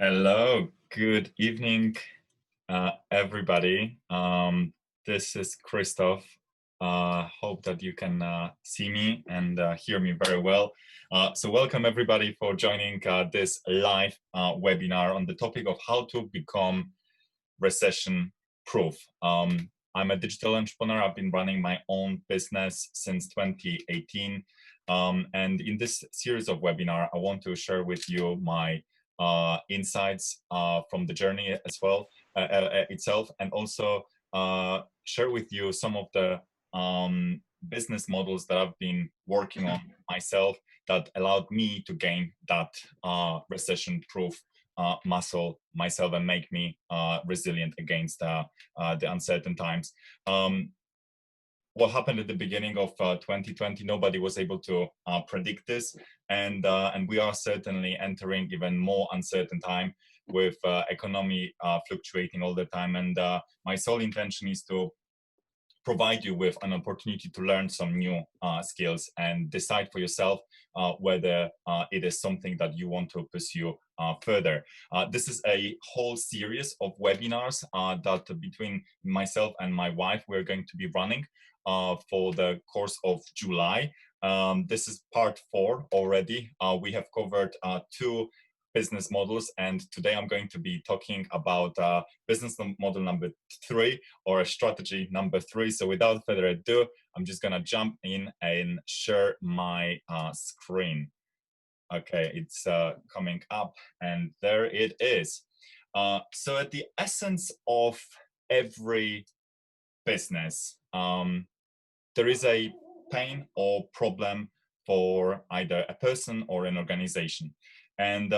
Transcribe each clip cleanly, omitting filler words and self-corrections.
Hello, good evening, everybody. This is Krzysztof. Hope that you can see me and hear me very well. So welcome everybody for joining this live webinar on the topic of how to become recession proof. I'm a digital entrepreneur. I've been running my own business since 2018. And in this series of webinar, I want to share with you my insights from the journey as well itself, and also share with you some of the business models that I've been working on myself that allowed me to gain that recession-proof muscle myself and make me resilient against the uncertain times. What happened at the beginning of 2020, nobody was able to predict this, and we are certainly entering even more uncertain time with economy fluctuating all the time. And my sole intention is to provide you with an opportunity to learn some new skills and decide for yourself whether it is something that you want to pursue further. This is a whole series of webinars that between myself and my wife we're going to be running for the course of July. This is part 4 already. We have covered 2 business models, and today I'm going to be talking about business model number 3, or a strategy number 3. So without further ado, I'm just gonna jump in and share my screen. Okay, it's coming up, and there it is. So at the essence of every business, there is a pain or problem for either a person or an organization. And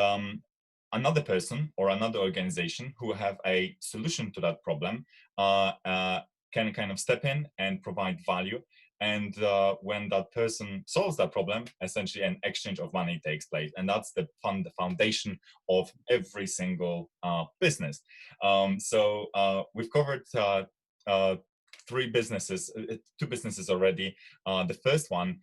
another person or another organization who have a solution to that problem can kind of step in and provide value. And when that person solves that problem, essentially an exchange of money takes place. And that's the foundation of every single business. So we've covered 2 businesses already. The first one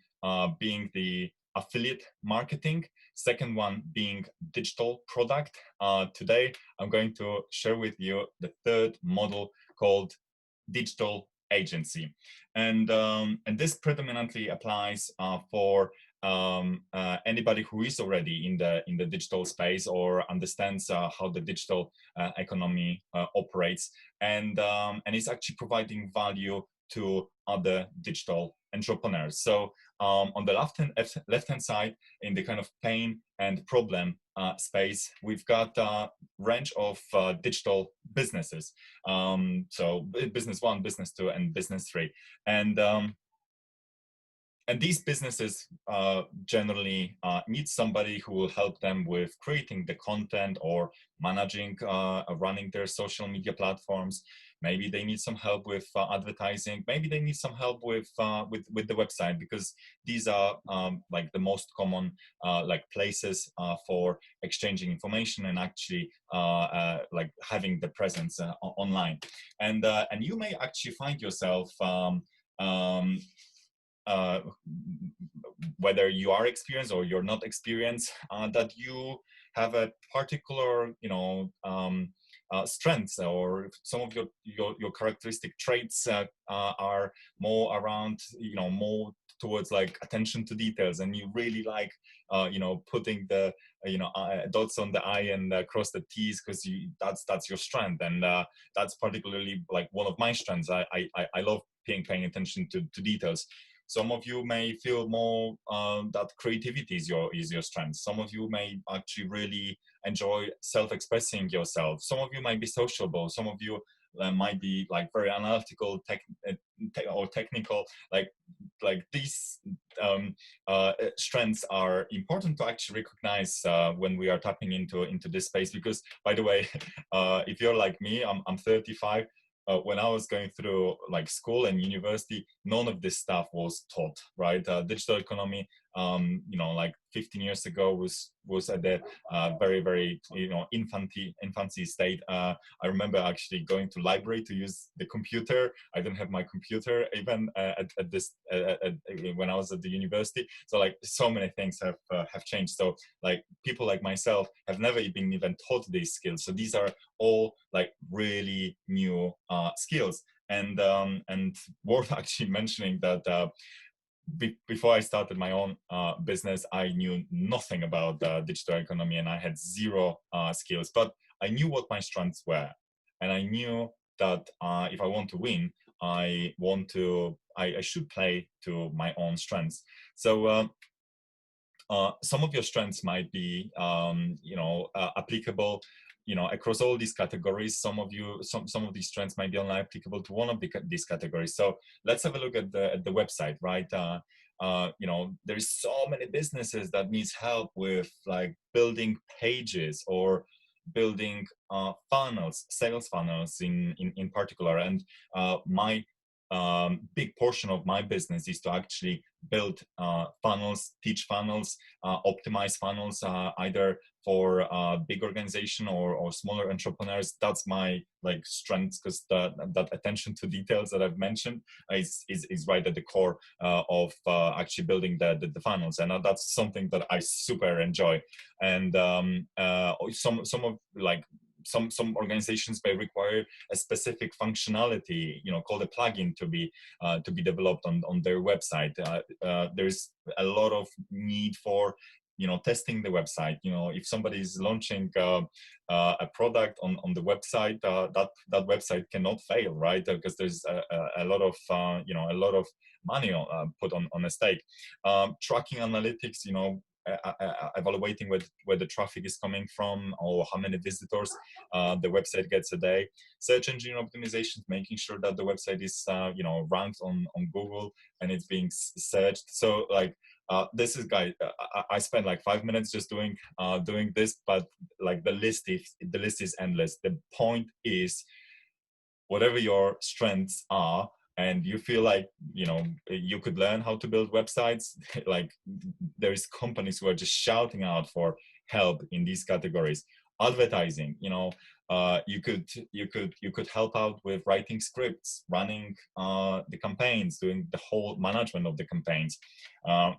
being the affiliate marketing, second one being digital product. Today, I'm going to share with you the third model called digital agency. And this predominantly applies for anybody who is already in the digital space or understands how the digital economy operates, and is actually providing value to other digital entrepreneurs. So on the left-hand side, in the kind of pain and problem space, we've got a range of digital businesses. So business 1, business 2, and business 3. And these businesses generally need somebody who will help them with creating the content or managing, running their social media platforms. Maybe they need some help with advertising. Maybe they need some help with the website, because these are like the most common like places for exchanging information and actually like having the presence online. And you may actually find yourself whether you are experienced or you're not experienced, that you have a particular, strengths, or some of your characteristic traits are more around, more towards like attention to details, and you really like, putting the, dots on the I and cross the T's, because that's your strength, and that's particularly like one of my strengths. I love paying attention to details. Some of you may feel more that creativity is your strength. Some of you may actually really enjoy self-expressing yourself. Some of you might be sociable. Some of you might be like very analytical, or technical. Like these strengths are important to actually recognize when we are tapping into this space. Because, by the way, if you're like me, I'm 35. When I was going through like school and university, none of this stuff was taught, right? Digital economy like 15 years ago was at the very infancy state. I remember actually going to library to use the computer. I didn't have my computer even at this when I was at the university. So like so many things have changed. So like people like myself have never been even taught these skills. So these are all like really new skills. And worth actually mentioning that before I started my own business, I knew nothing about digital economy, and I had zero skills. But I knew what my strengths were, and I knew that if I want to win, I should play to my own strengths. So some of your strengths might be applicable across all these categories. Some of these strengths might be only applicable to one of these categories. So let's have a look at the website, right? There's so many businesses that needs help with like building pages or building funnels, sales funnels in particular. And my big portion of my business is to actually build funnels, teach funnels, optimize funnels, either for big organization or smaller entrepreneurs. That's my like strength, because that attention to details that I've mentioned is right at the core of actually building the funnels, and that's something that I super enjoy. And some of like some organizations may require a specific functionality, called a plugin to be developed on their website. There's a lot of need for testing the website. If somebody is launching a product on the website, that website cannot fail, right? Because there's a lot of a lot of money put on a stake. Tracking analytics, evaluating where the traffic is coming from, or how many visitors the website gets a day. Search engine optimization, making sure that the website is ranked on Google and it's being searched. So like this is, guys, I spent like 5 minutes just doing this, but like the list is endless. The point is, whatever your strengths are, and you feel like you could learn how to build websites, like there's companies who are just shouting out for help in these categories. Advertising, you could help out with writing scripts, running the campaigns, doing the whole management of the campaigns.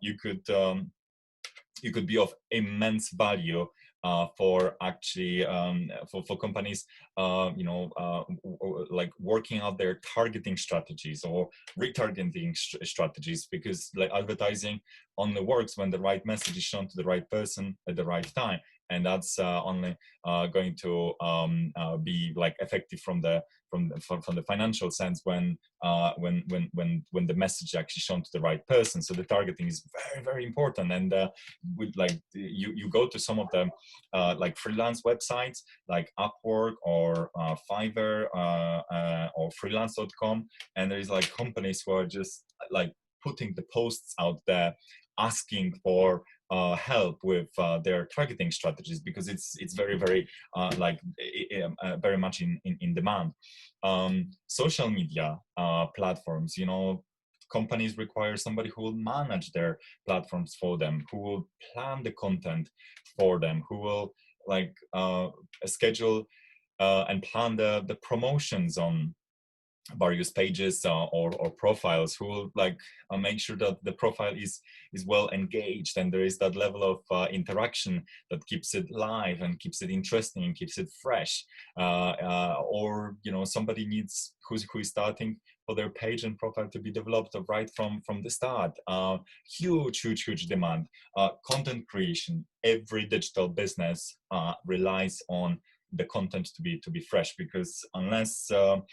You could be of immense value for actually for companies, like working out their targeting strategies or retargeting strategies, because like advertising only works when the right message is shown to the right person at the right time, and that's only going to be like effective from the financial sense when the message is actually shown to the right person. So the targeting is very, very important. And with like you go to some of the like freelance websites like Upwork or Fiverr or freelance.com, and there's like companies who are just like putting the posts out there asking for help with their targeting strategies, because it's very, very very much in demand. Social media platforms, companies require somebody who will manage their platforms for them, who will plan the content for them, who will like schedule and plan the promotions on various pages or profiles, who will like make sure that the profile is well engaged and there is that level of interaction that keeps it live and keeps it interesting and keeps it fresh. Or somebody needs who is starting for their page and profile to be developed right from the start. Huge demand. Content creation. Every digital business relies on the content to be fresh, because unless the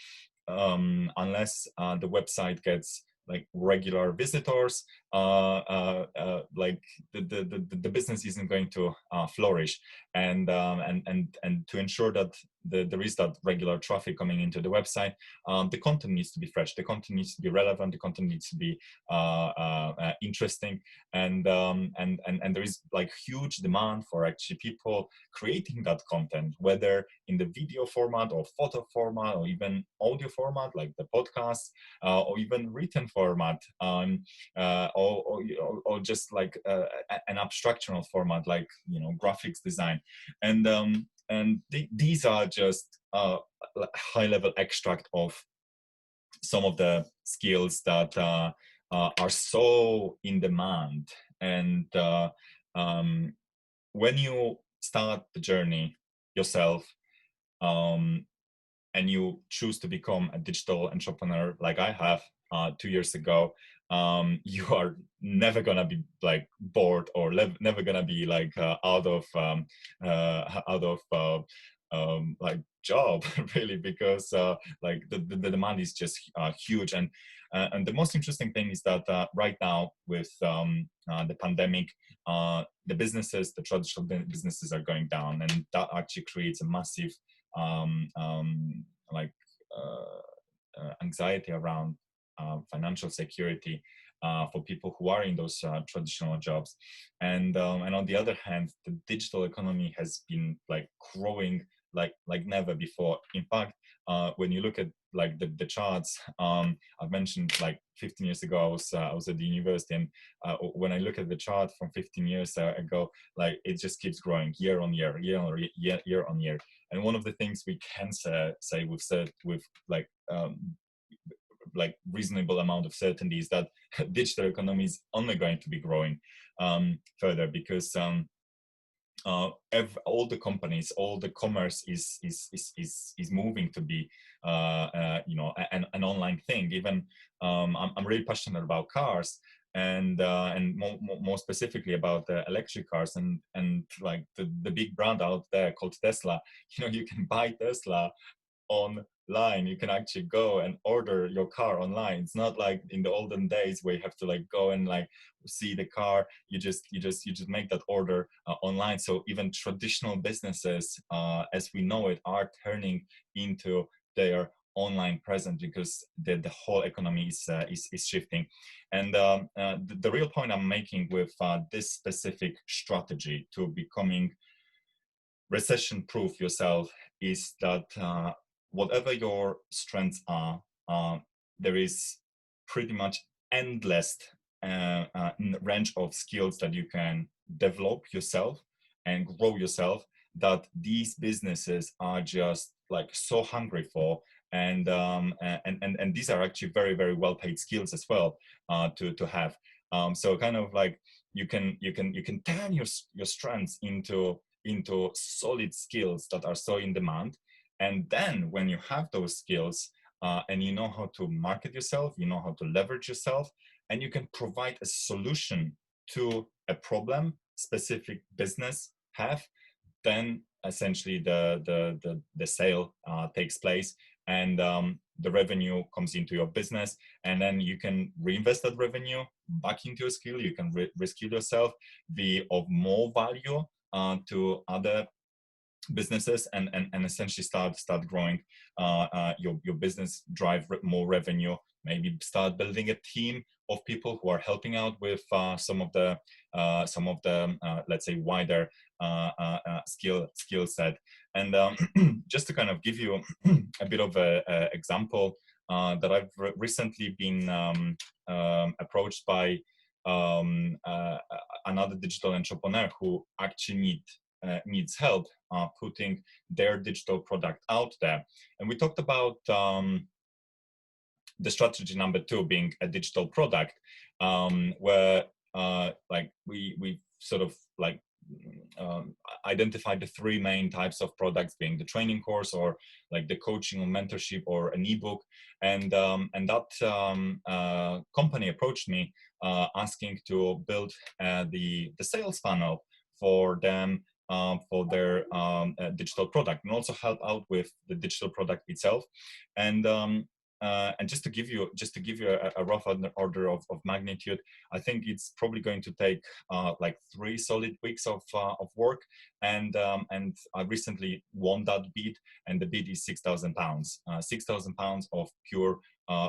website gets like regular visitors, like the business isn't going to flourish. And to ensure that there is that regular traffic coming into the website, the content needs to be fresh, the content needs to be relevant, the content needs to be interesting, and there is like huge demand for actually people creating that content, whether in the video format or photo format or even audio format like the podcast, or even written format. or just like an abstractional format, like graphics design, and these are just high level extract of some of the skills that are so in demand. And when you start the journey yourself, um, and you choose to become a digital entrepreneur like I have 2 years ago, you are never gonna be like bored, or never gonna be like out of like job really, because like the demand is just huge. And the most interesting thing is that right now with the pandemic, the traditional businesses are going down, and that actually creates a massive like anxiety around financial security for people who are in those traditional jobs. And on the other hand, the digital economy has been like growing like never before. In fact, when you look at like the charts, I've mentioned like 15 years ago I was at the university, and when I look at the chart from 15 years ago, like it just keeps growing year on year, year on year. And one of the things we can say with like reasonable amount of certainty is that digital economy is only going to be growing further, because all the companies, all the commerce is moving to be an online thing. Even I'm really passionate about cars, and more specifically about electric cars, and like the big brand out there called Tesla. You can buy Tesla online. You can actually go and order your car online. It's not like in the olden days where you have to like go and like see the car. You just make that order online. So even traditional businesses as we know it are turning into their online presence, because the whole economy is shifting. And the real point I'm making with this specific strategy to becoming recession proof yourself is that whatever your strengths are, there is pretty much endless range of skills that you can develop yourself and grow yourself, that these businesses are just like so hungry for. And these are actually very, very well paid skills as well to have. So kind of like you can turn your strengths into solid skills that are so in demand. And then when you have those skills and you know how to market yourself, you know how to leverage yourself, and you can provide a solution to a problem specific business have, then essentially the sale takes place, and the revenue comes into your business, and then you can reinvest that revenue back into your skill. You can reskill yourself, be of more value to other businesses, and essentially start growing your business, drive more revenue, maybe start building a team of people who are helping out with some of the let's say wider skill set. And just to kind of give you a bit of a example, that I've recently been approached by another digital entrepreneur who actually needs help putting their digital product out there. And we talked about the strategy number 2 being a digital product, where like we sort of like identified the 3 main types of products, being the training course, or like the coaching or mentorship, or an ebook. And that company approached me asking to build the sales funnel for them, for their digital product, and also help out with the digital product itself. And just to give you a rough order of magnitude, I think it's probably going to take like 3 solid weeks of work. And I recently won that bid, and the bid is £6,000, £6,000 of pure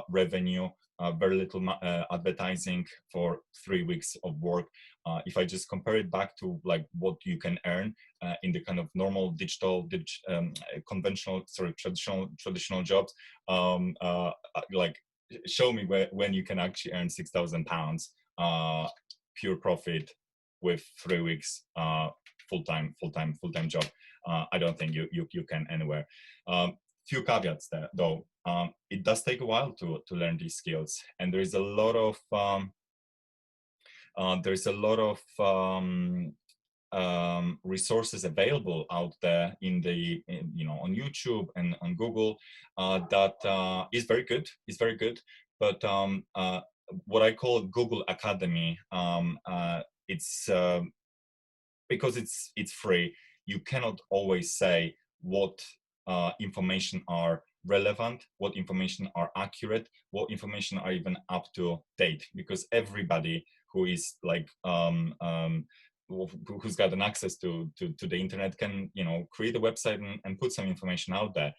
revenue, very little advertising for 3 weeks of work. If I just compare it back to like what you can earn in the kind of normal conventional, traditional jobs, like show me when you can actually earn £6,000 pure profit with 3 weeks full-time job. I don't think you can anywhere. Few caveats there, though. It does take a while to learn these skills, and there is a lot of resources available out there on YouTube and on Google that is very good. But what I call Google Academy, it's because it's free. You cannot always say what information are relevant, what information are accurate, what information are even up to date, because everybody who is who's got an access to the internet can create a website and put some information out there.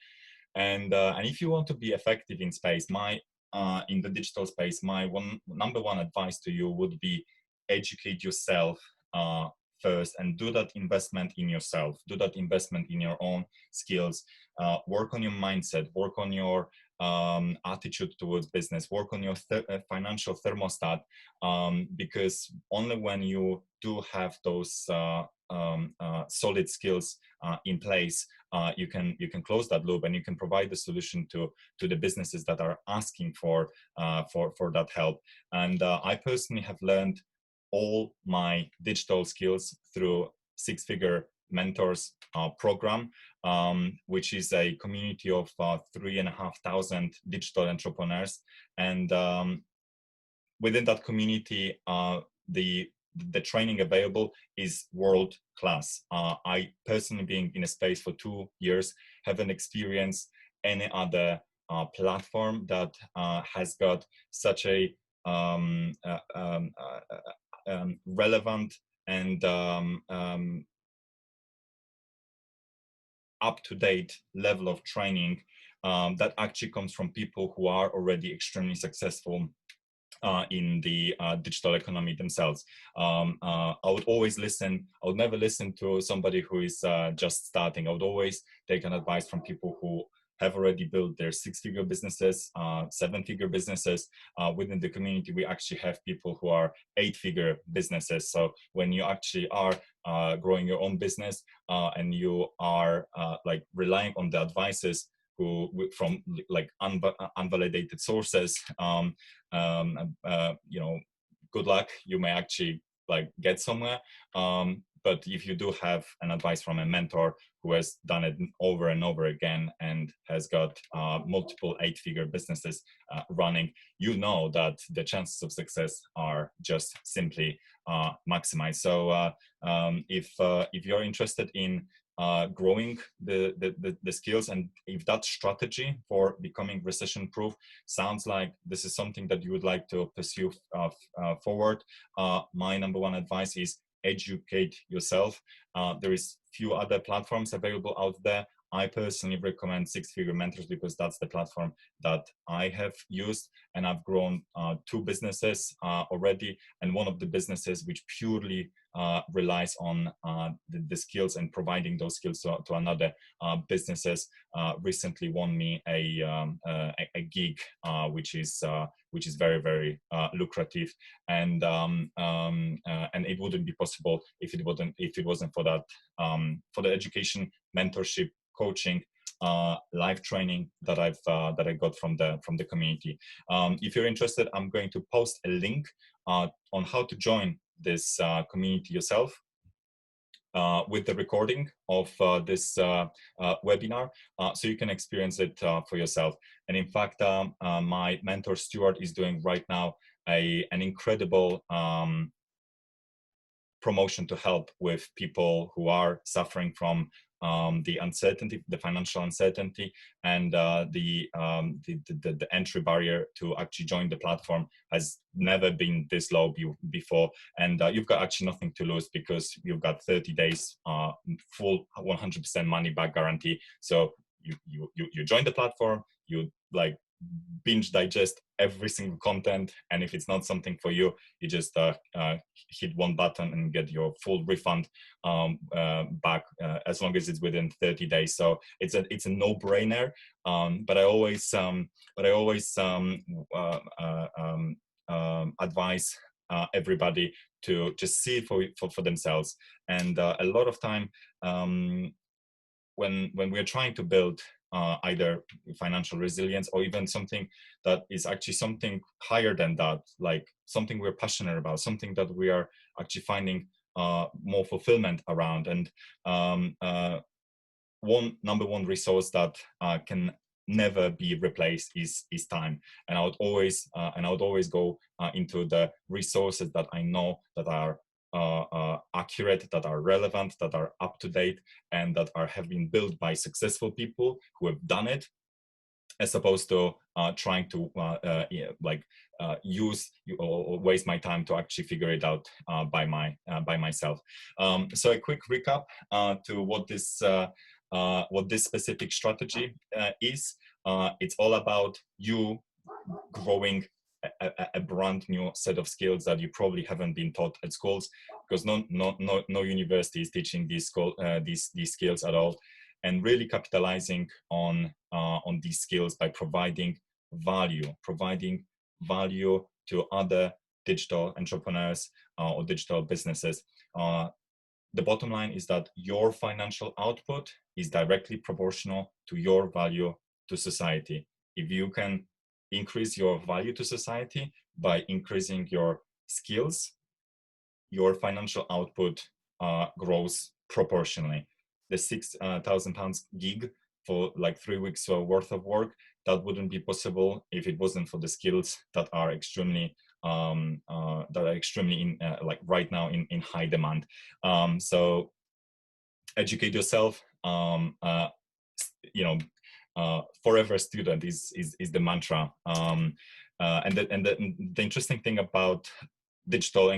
And if you want to be effective in space, in the digital space, my number one advice to you would be educate yourself first, and do that investment in yourself, do that investment in your own skills, work on your mindset, work on your attitude towards business, work on your financial thermostat, because only when you do have those solid skills in place, you can close that loop, and you can provide the solution to the businesses that are asking for that help. And I personally have learned all my digital skills through Six Figure Mentors program, which is a community of 3,500 digital entrepreneurs. And within that community, the training available is world class. I personally, being in a space for 2 years, haven't experienced any other platform that has got such a relevant and up-to-date level of training that actually comes from people who are already extremely successful in the digital economy themselves. I would always listen. I would never listen to somebody who is just starting. I would always take an advice from people who have already built their six-figure businesses, seven-figure businesses. Within the community, we actually have people who are eight-figure businesses. So when you actually are growing your own business and you are relying on the advices from unvalidated sources, good luck. You may actually get somewhere. But if you do have an advice from a mentor who has done it over and over again and has got multiple eight-figure businesses running, you know that the chances of success are just simply maximized. So if you're interested in growing the skills, and if that strategy for becoming recession proof sounds like this is something that you would like to pursue forward, my number one advice is educate yourself. There is few other platforms available out there. I personally recommend Six Figure Mentors because that's the platform that I have used, and I've grown two businesses already, and one of the businesses which purely relies on the skills and providing those skills to another businesses recently won me a gig which is very, very lucrative, and it wouldn't be possible if it wasn't for that for the education, mentorship, coaching, live training that I got from the community. If you're interested, I'm going to post a link on how to join this community yourself with the recording of this webinar, so you can experience it for yourself. And in fact, my mentor Stuart is doing right now an incredible promotion to help with people who are suffering from the uncertainty, the financial uncertainty, and the entry barrier to actually join the platform has never been this low before. And you've got actually nothing to lose because you've got 30 days full 100% money back guarantee. So you join the platform, you binge digest every single content, and if it's not something for you, you just hit one button and get your full refund back as long as it's within 30 days. So it's a no-brainer. But I always advise everybody to just see it for themselves. And a lot of time, when we're trying to build either financial resilience or even something that is actually something higher than that, like something we're passionate about, something that we are actually finding more fulfillment around. And number one resource that can never be replaced is time. And I would always go into the resources that I know that are accurate, that are relevant, that are up to date, and that have been built by successful people who have done it, as opposed to trying to use or waste my time to actually figure it out by myself. So a quick recap to what this specific strategy is. It's all about you growing a brand new set of skills that you probably haven't been taught at schools, because no university is teaching these skills at all, and really capitalizing on these skills by providing value to other digital entrepreneurs or digital businesses. The bottom line is that your financial output is directly proportional to your value to society. If you can increase your value to society by increasing your skills, your financial output grows proportionally. The £6,000 gig for like 3 weeks worth of work, that wouldn't be possible if it wasn't for the skills that are extremely in like right now in high demand. So educate yourself. Forever student is the mantra. And the interesting thing about digital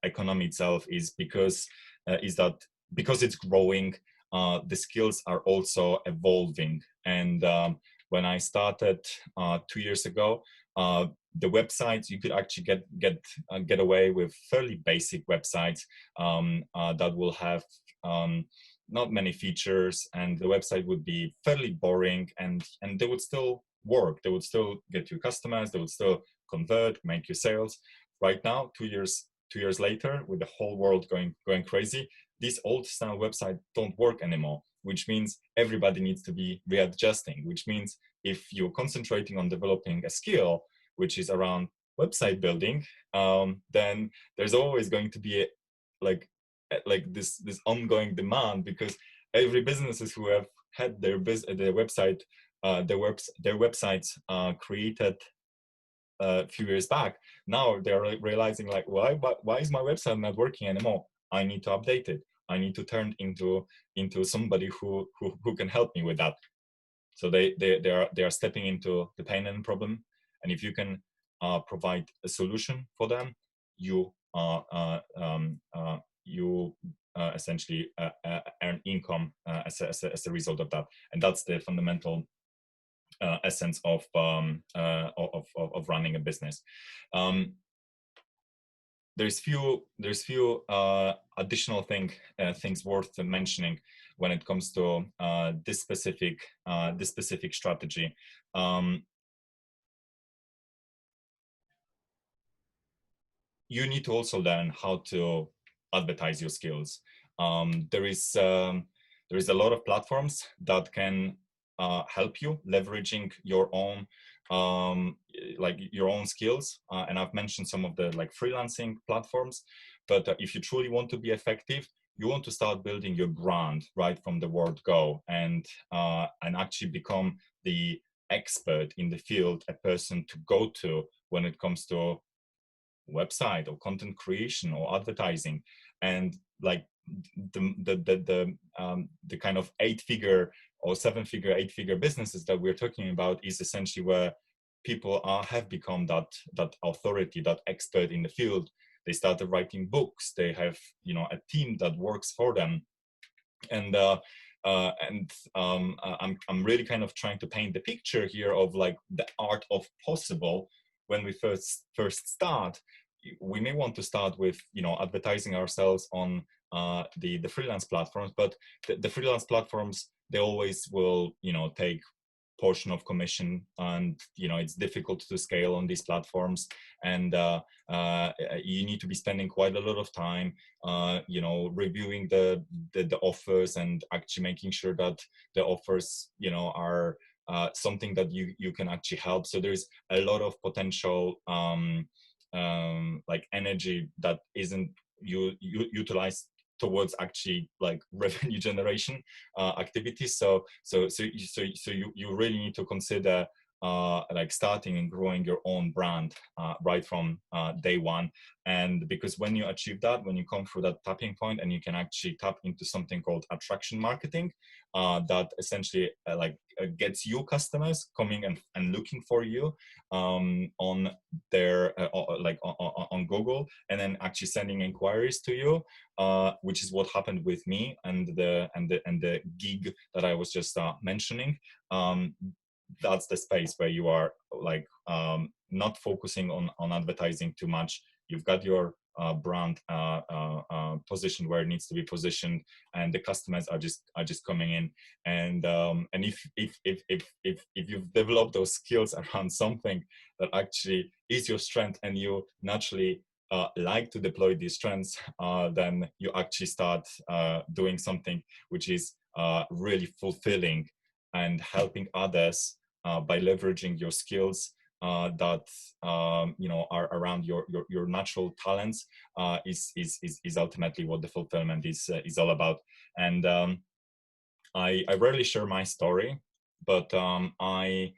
economy itself is because it's growing, the skills are also evolving. And when I started 2 years ago, the websites, you could actually get away with fairly basic websites that will have not many features, and the website would be fairly boring, and they would still work. They would still get you customers. They would still convert, make you sales. Right now, 2 years later, with the whole world going crazy, these old style websites don't work anymore, which means everybody needs to be readjusting, which means if you're concentrating on developing a skill which is around website building, then there's always going to be this ongoing demand, because every businesses who have had their websites created a few years back, now they're realizing like, why is my website not working anymore? I need to update it. I need to turn into somebody who can help me with that. So they are stepping into the pain and problem, and if you can provide a solution for them, you essentially earn income as a result of that. And that's the fundamental essence of running a business. There's few additional things worth mentioning when it comes to this specific strategy. You need to also learn how to advertise your skills. There is a lot of platforms that can help you leveraging your own skills, and I've mentioned some of the freelancing platforms. But if you truly want to be effective, you want to start building your brand right from the word go, and actually become the expert in the field, a person to go to when it comes to website or content creation or advertising. And like the kind of 8-figure or 7-figure, 8-figure businesses that we're talking about is essentially where people have become that authority, that expert in the field. They started writing books. They have a team that works for them, and I'm really kind of trying to paint the picture here of like the art of possible. When we first start, we may want to start with advertising ourselves on the freelance platforms, but the freelance platforms, they always will take portion of commission, and it's difficult to scale on these platforms, and you need to be spending quite a lot of time reviewing the offers and actually making sure that the offers are something that you can actually help. So there's a lot of potential like energy that isn't utilized towards actually like revenue generation activities. So you really need to consider like starting and growing your own brand right from day one. And because when you achieve that, when you come through that tapping point, and you can actually tap into something called attraction marketing, that essentially gets you customers coming and looking for you on their on Google, and then actually sending inquiries to you, which is what happened with me and the gig that I was just mentioning. That's the space where you are like not focusing on advertising too much. You've got your brand positioned where it needs to be positioned, and the customers are just coming in. And if you've developed those skills around something that actually is your strength, and you naturally like to deploy these strengths, then you actually start doing something which is really fulfilling and helping others by leveraging your skills that are around your natural talents, is ultimately what the fulfillment is all about. And I rarely share my story, but I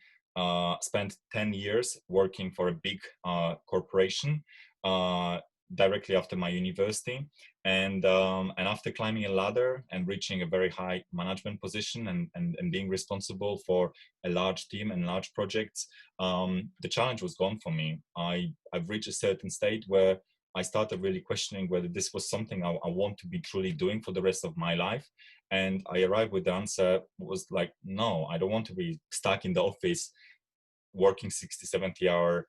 spent 10 years working for a big corporation directly after my university, and after climbing a ladder and reaching a very high management position, and being responsible for a large team and large projects, the challenge was gone for me. I've reached a certain state where I started really questioning whether this was something I want to be truly doing for the rest of my life. And I arrived with the answer was like, no, I don't want to be stuck in the office working 60, 70-hour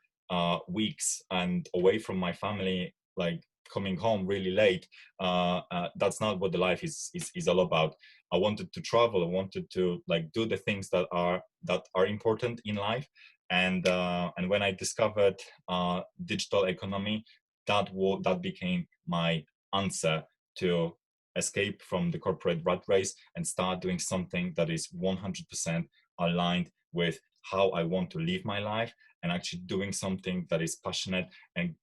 weeks and away from my family, like coming home really late. That's not what the life is all about. I wanted to travel. I wanted to like do the things that are important in life. And when I discovered digital economy, that became my answer to escape from the corporate rat race and start doing something that is 100% aligned with how I want to live my life, and actually doing something that is passionate and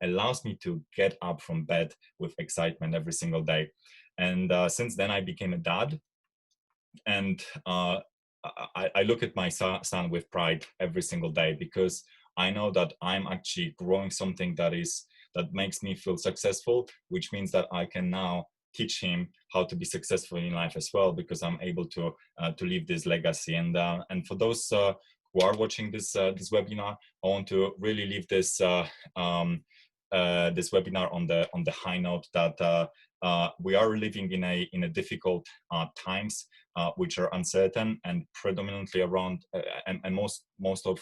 allows me to get up from bed with excitement every single day. And since then, I became a dad, and I look at my son with pride every single day, because I know that I'm actually growing something that makes me feel successful, which means that I can now teach him how to be successful in life as well, because I'm able to leave this legacy. And for those who are watching this webinar, I want to really leave this this webinar on the high note that we are living in a difficult times, which are uncertain and predominantly around, and most of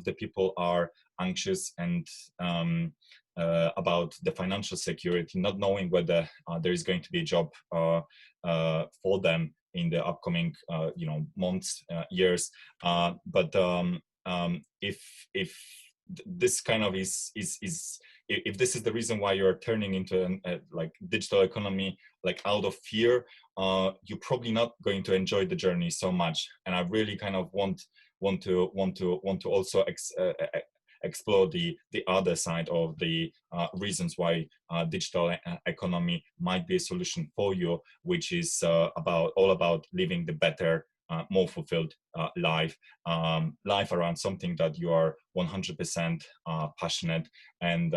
the people are anxious and about the financial security, not knowing whether there is going to be a job for them in the upcoming months, years. But if this kind of is if this is the reason why you're turning into like digital economy, like out of fear, you're probably not going to enjoy the journey so much. And I really kind of want to also explore the other side of the reasons why digital economy might be a solution for you, which is all about living the better, more fulfilled life around something that you are 100% passionate, and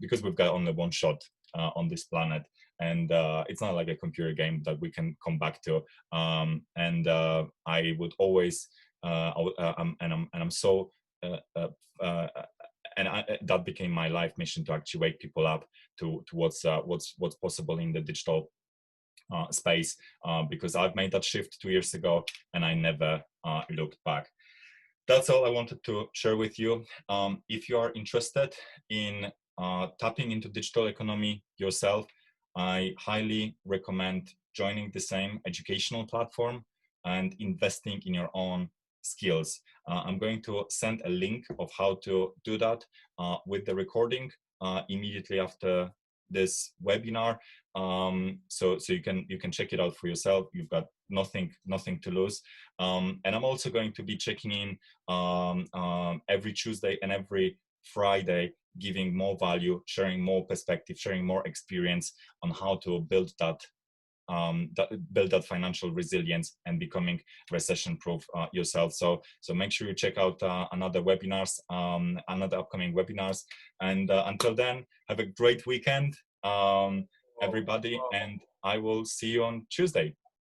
because we've got only one shot on this planet, and it's not like a computer game that we can come back to. And I would always I'm so that became my life mission, to actually wake people up to what's possible in the digital space, because I've made that shift 2 years ago and I never looked back. That's all I wanted to share with you. If you are interested in tapping into digital economy yourself, I highly recommend joining the same educational platform and investing in your own skills. I'm going to send a link of how to do that with the recording immediately after this webinar, so you can check it out for yourself. You've got nothing to lose. And I'm also going to be checking in every Tuesday and every Friday, giving more value, sharing more perspective, sharing more experience on how to build that financial resilience and becoming recession proof yourself. So make sure you check out another upcoming webinars, and until then, have a great weekend, everybody, and I will see you on Tuesday.